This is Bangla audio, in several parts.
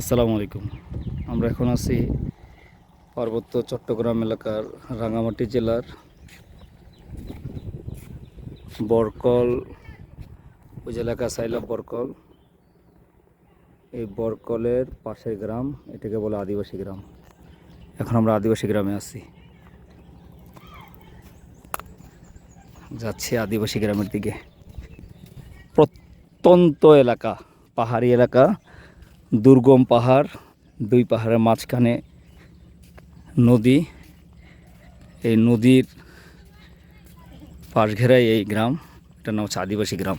আসসালামু আলাইকুম। আমরা এখন আছি পার্বত্য চট্টগ্রাম এলাকার রাঙামাটি জেলার বরকল উপজেলা সাইলা বরকল। এই বরকলের পাশের গ্রাম, এটাকে বলে আদিবাসী গ্রাম। এখন আমরা আদিবাসী গ্রামে আছি, যাচ্ছি আদিবাসী গ্রামের দিকে। প্রত্যন্ত এলাকা, পাহাড়ি এলাকা, দুর্গম পাহাড়, দুই পাহাড়ের মাঝখানে নদী। এই নদীর পাশ ঘেরাই এই গ্রাম। এটার নাম হচ্ছে আদিবাসী গ্রাম।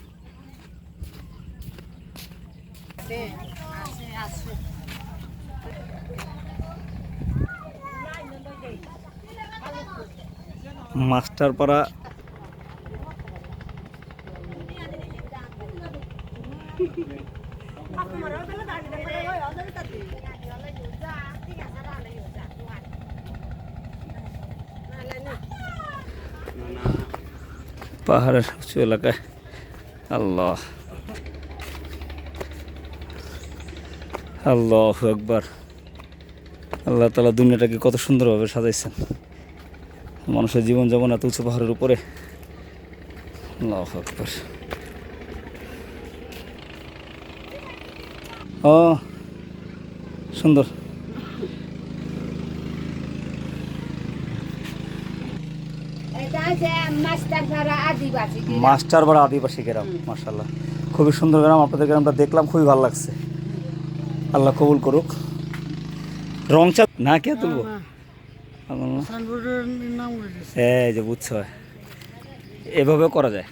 মাস্টারপাড়া পাহাড়ের উঁচু এলাকায়। আল্লাহ আল্লাহ আকবার। আল্লাহ তাআলা দুনিয়াটাকে কত সুন্দরভাবে সাজাইছেন। মানুষের জীবনযাপন এত উঁচু পাহাড়ের উপরে। আল্লাহু আকবার। ও সুন্দর। মাস্টারপাড়া আদিবাসী গ্রাম, মাশাআল্লাহ খুবই সুন্দর গ্রাম। আপনাদের গ্রামটা দেখলাম, খুবই ভালো লাগছে। আল্লাহ কবুল করুক। রং চা না কে তুলবো, এই যে বুঝছো, এভাবেও করা যায়।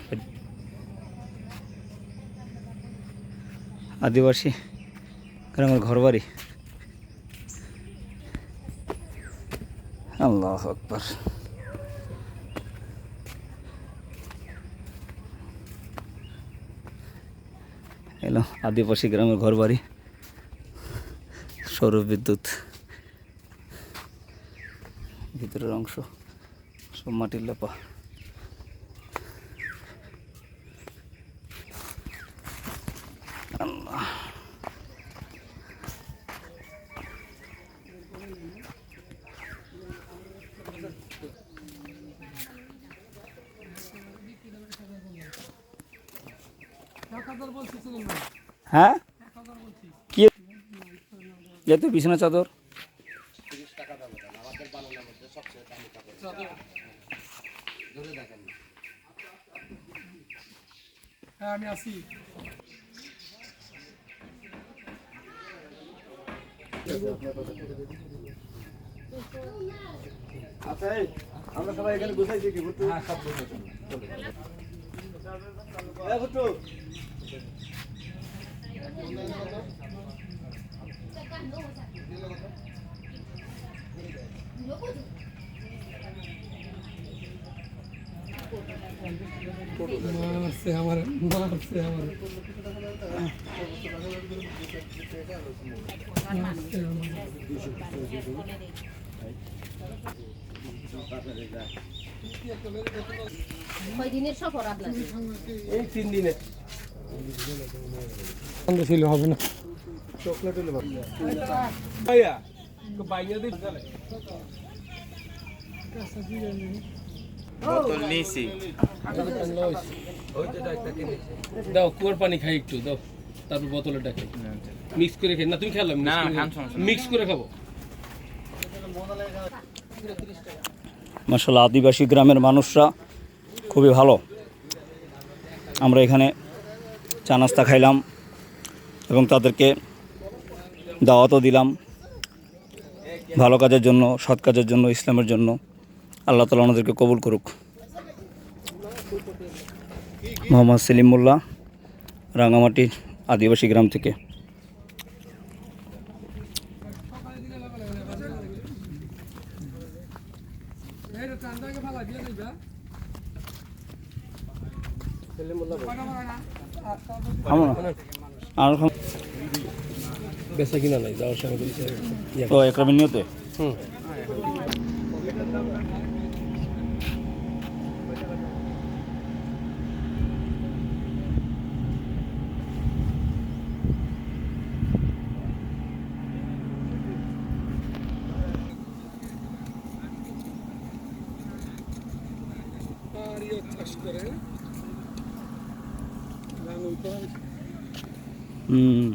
আদিবাসী গ্রামের ঘরবাড়ি। আল্লাহু আকবার। এলো আদিবাসী গ্রামের ঘরবাড়ি, সৌর বিদ্যুৎ, ভিতরের অংশ সব মাটির লেপা। আল্লাহ হ্যাঁ কি যেতে বিছানা চাদর আমি আসি। আচ্ছা আমরা সবাই এখানে গুছাইছি কি বুঝছো? হ্যাঁ সব বুঝেছি। এই বুঝছো? মারছে আমার, মারছে আমার। কয়দিনের সফর আপনার? এই 3 দিনে বন্ধ ছিল, হবে না। চকলেট হলো ভালো। ভাইয়া তো বাইরে দিই বোতল নিয়েছি। দাও, কুয়ার পানি খাই একটু দাও, তারপর বোতলে ডাকে মিক্স করে খাই। না তুমি খেলাম না খান সমস্যা নেই। মিক্স করে খাবো। মাশাআল্লাহ আদিবাসী গ্রামের মানুষরা খুবই ভালো। আমরা এখানে চা নাস্তা খাইলাম এবং তাদেরকে দাওয়াতও দিলাম ভালো কাজের জন্য, সৎ কাজের জন্য, ইসলামের জন্য। আল্লাহ তাআলা ওনাদেরকে কবুল করুক। মোহাম্মদ সেলিম মোল্লা, রাঙামাটির আদিবাসী গ্রাম থেকে। আর বেচা কিনা নাই, যাওয়ার সময় ও একরামের নিয়তে হুম। হুম